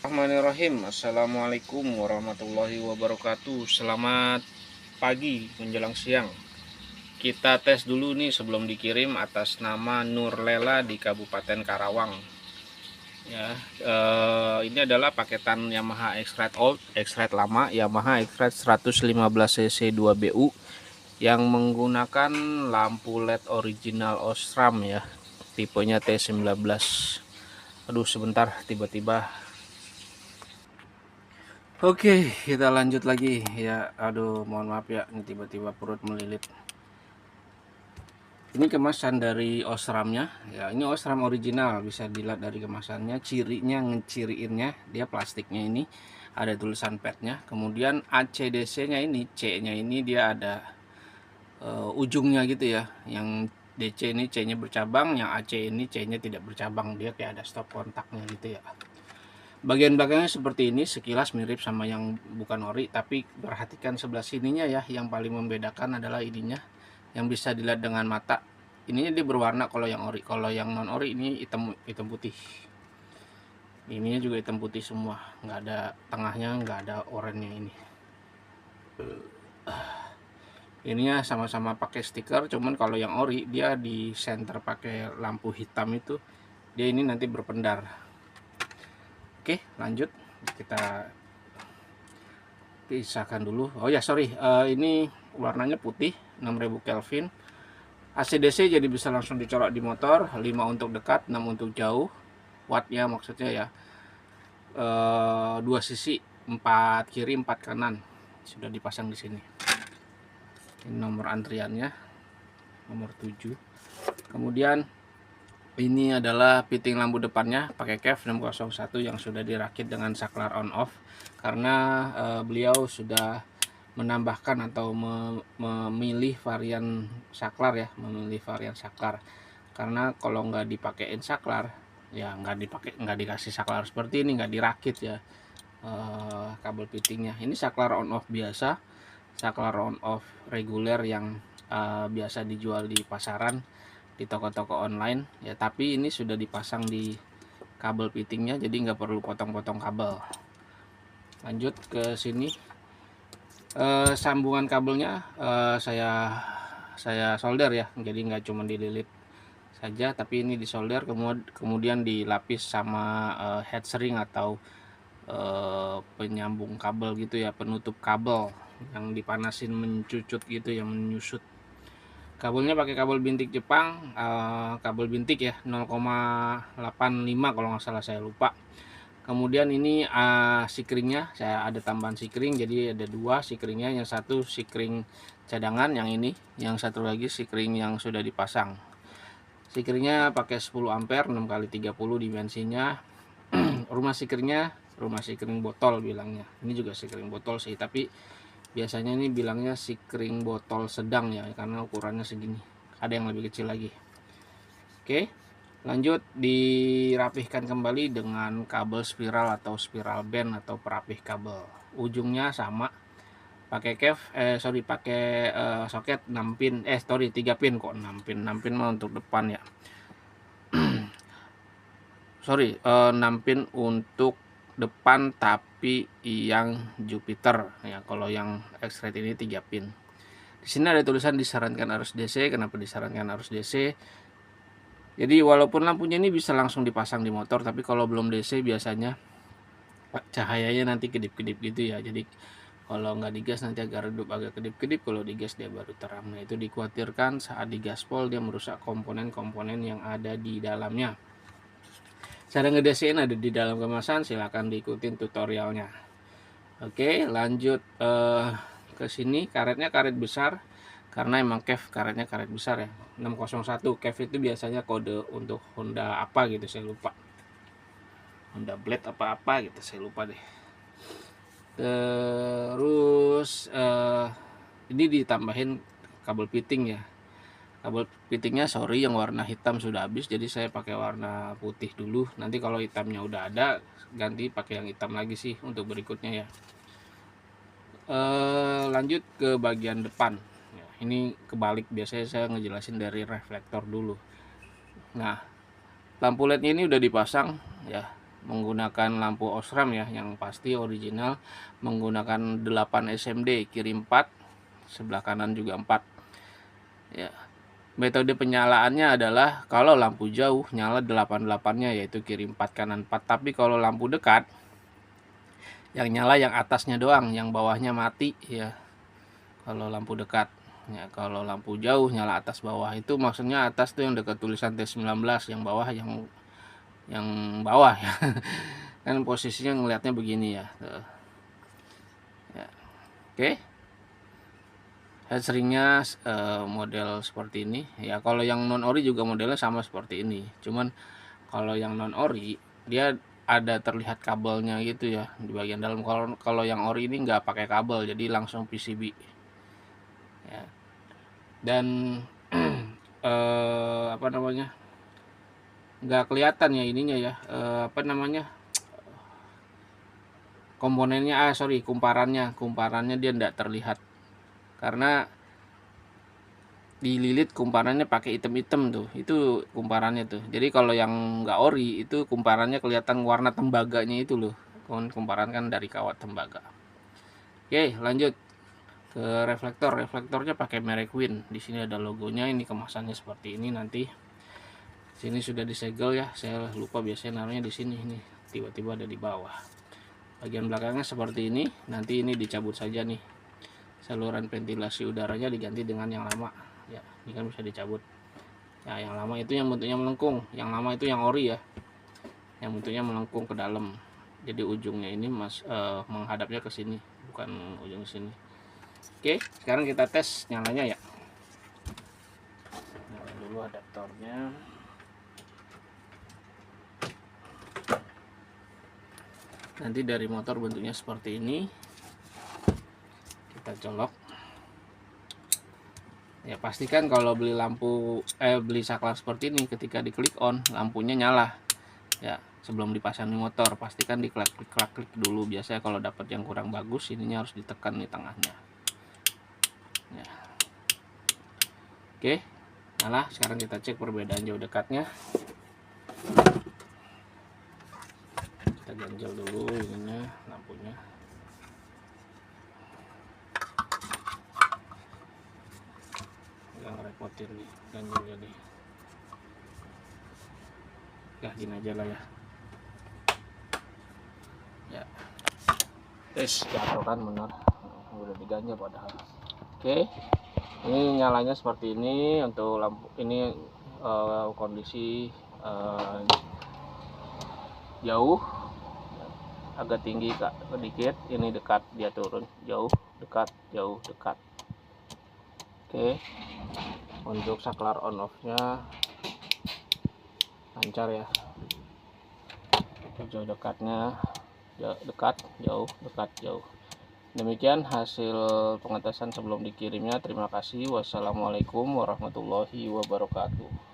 Bismillahirrahmanirrahim. Assalamualaikum warahmatullahi wabarakatuh. Selamat pagi menjelang siang. Kita tes dulu nih sebelum dikirim atas nama Nurlela di Kabupaten Karawang. Ya, ini adalah paketan Yamaha X-Rite Old, X-Rite lama, Yamaha X-Rite 115 cc 2BU yang menggunakan lampu LED original Osram ya. Tipenya T19. Aduh, sebentar tiba-tiba. Oke, kita lanjut lagi ya. Aduh, mohon maaf ya, ini tiba-tiba perut melilit. Ini kemasan dari Osramnya ya. Ini Osram original, bisa dilihat dari kemasannya. Cirinya, ngeciriinnya, dia plastiknya ini ada tulisan petnya. Kemudian ACDC nya ini, C nya ini dia ada ujungnya gitu ya. Yang DC ini C nya bercabang, yang AC ini C nya tidak bercabang. Dia kayak ada stop kontaknya gitu ya. Bagian belakangnya seperti ini, sekilas mirip sama yang bukan ori, tapi perhatikan sebelah sininya ya. Yang paling membedakan adalah ininya, yang bisa dilihat dengan mata. Ininya dia berwarna kalau yang ori, kalau yang non ori ini hitam putih. Ininya juga hitam putih semua, nggak ada tengahnya, nggak ada oranye ini. Ininya sama-sama pakai stiker, cuman kalau yang ori dia di center pakai lampu hitam itu, dia ini nanti berpendar. Oke, lanjut kita pisahkan dulu. Oh ya, sorry, ini warnanya putih, 6000 Kelvin. AC/DC jadi bisa langsung dicolok di motor, 5 untuk dekat, 6 untuk jauh. Wattnya maksudnya ya. 2 sisi, 4 kiri, 4 kanan. Sudah dipasang di sini. Ini nomor antriannya, nomor 7. Kemudian ini adalah fitting lampu depannya pakai KEF 601 yang sudah dirakit dengan saklar on off, karena beliau sudah menambahkan atau memilih varian saklar ya, karena kalau nggak dipakein saklar ya nggak dikasih saklar seperti ini, nggak dirakit ya kabel fittingnya. Ini saklar on off biasa, saklar on off reguler yang biasa dijual di pasaran, di toko-toko online ya, tapi ini sudah dipasang di kabel fittingnya, jadi nggak perlu potong-potong kabel. Lanjut ke sini, sambungan kabelnya saya solder ya, jadi nggak cuma dililit saja, tapi ini disolder, kemudian dilapis sama heatshrink atau penyambung kabel gitu ya, penutup kabel yang dipanasin mencucut gitu, yang menyusut. Kabelnya pakai kabel bintik Jepang, kabel bintik ya 0,85 kalau nggak salah, saya lupa. Kemudian ini sikringnya saya ada tambahan sikring, jadi ada 2 sikringnya, yang satu sikring cadangan, yang ini, yang satu lagi sikring yang sudah dipasang. Sikringnya pakai 10 ampere 6x30 dimensinya. Rumah sikring botol bilangnya. Ini juga sikring botol sih, tapi biasanya ini bilangnya sikring botol sedang ya, karena ukurannya segini. Ada yang lebih kecil lagi. Oke, lanjut dirapihkan kembali dengan kabel spiral atau spiral band atau perapih kabel. Ujungnya sama, pakai pakai soket 6 pin, 3 pin kok, 6 pin. 6 pin mah untuk depan ya. 6 pin untuk depan, tapi yang Jupiter ya. Kalau yang X-Rite ini 3 pin. Di sini ada tulisan disarankan arus DC. Kenapa disarankan arus DC? Jadi walaupun lampunya ini bisa langsung dipasang di motor, tapi kalau belum DC biasanya cahayanya nanti kedip-kedip gitu ya. Jadi kalau nggak digas nanti agak redup, agak kedip-kedip. Kalau digas dia baru terang. Nah, itu dikhawatirkan saat digaspol dia merusak komponen-komponen yang ada di dalamnya. Cara ngedesain ada di dalam kemasan, silahkan diikutin tutorialnya. Oke, lanjut ke sini. Karetnya karet besar, karena emang KEF karetnya karet besar ya, 601. KEF itu biasanya kode untuk Honda apa gitu, saya lupa, Honda Blade apa gitu, saya lupa deh. Terus ini ditambahin kabel fitting ya. Kabel fittingnya sorry, yang warna hitam sudah habis, jadi saya pakai warna putih dulu. Nanti kalau hitamnya udah ada, ganti pakai yang hitam lagi sih untuk berikutnya ya. Lanjut ke bagian depan ya, ini kebalik, biasanya saya ngejelasin dari reflektor dulu. Nah, lampu LED ini udah dipasang ya, menggunakan lampu Osram ya, yang pasti original, menggunakan 8 SMD, kiri 4, sebelah kanan juga 4 ya. Metode penyalaannya adalah kalau lampu jauh nyala 88-nya, yaitu kiri 4 kanan 4. Tapi kalau lampu dekat yang nyala yang atasnya doang, yang bawahnya mati ya. Kalau lampu dekat ya, kalau lampu jauh nyala atas bawah. Itu maksudnya atas tuh yang dekat tulisan T19, yang bawah yang bawah ya. Kan posisinya ngelihatnya begini ya. Ya. Oke. Headshrinknya model seperti ini ya. Kalau yang non ori juga modelnya sama seperti ini, cuman kalau yang non ori dia ada terlihat kabelnya gitu ya di bagian dalam. Kalau yang ori ini nggak pakai kabel, jadi langsung PCB ya. Dan apa namanya, nggak kelihatan ya ininya ya, apa namanya, komponennya, kumparannya dia nggak terlihat karena dililit kumparannya pakai item-item tuh, itu kumparannya tuh. Jadi kalau yang nggak ori itu kumparannya kelihatan warna tembaganya itu loh, kumparan kan dari kawat tembaga. Oke, lanjut ke reflektornya pakai merek Win. Di sini ada logonya, ini kemasannya seperti ini. Nanti sini sudah disegel ya, saya lupa biasanya naruhnya di sini, ini tiba-tiba ada di bawah. Bagian belakangnya seperti ini, nanti ini dicabut saja nih, saluran ventilasi udaranya diganti dengan yang lama ya. Ini kan bisa dicabut ya. Yang lama itu yang bentuknya melengkung, yang lama itu yang ori ya, yang bentuknya melengkung ke dalam. Jadi ujungnya ini menghadapnya ke sini, bukan ujung sini. Oke, sekarang kita tes nyalanya ya. Nyalain dulu adaptornya. Nanti dari motor bentuknya seperti ini, kita colok ya. Pastikan kalau beli beli saklar seperti ini, ketika diklik on lampunya nyala ya. Sebelum dipasang di motor pastikan diklik dulu. Biasanya kalau dapat yang kurang bagus, ininya harus ditekan di tengahnya ya. Oke, nyala. Sekarang kita cek perbedaan jauh dekatnya. Kita ganjel dulu ininya, lampunya. Yang repotin nih ganjelnya nih. Ya gini aja lah ya. Ya, jatuh kan bener, udah diganjel padahal. Oke, ini nyalanya seperti ini untuk lampu ini. Kondisi jauh, agak tinggi sedikit, ini dekat dia turun, jauh dekat, jauh dekat. Oke, untuk saklar on off nya lancar ya. Jauh dekatnya, dekat, jauh, dekat, jauh. Demikian hasil pengetesan sebelum dikirimnya. Terima kasih. Wassalamualaikum warahmatullahi wabarakatuh.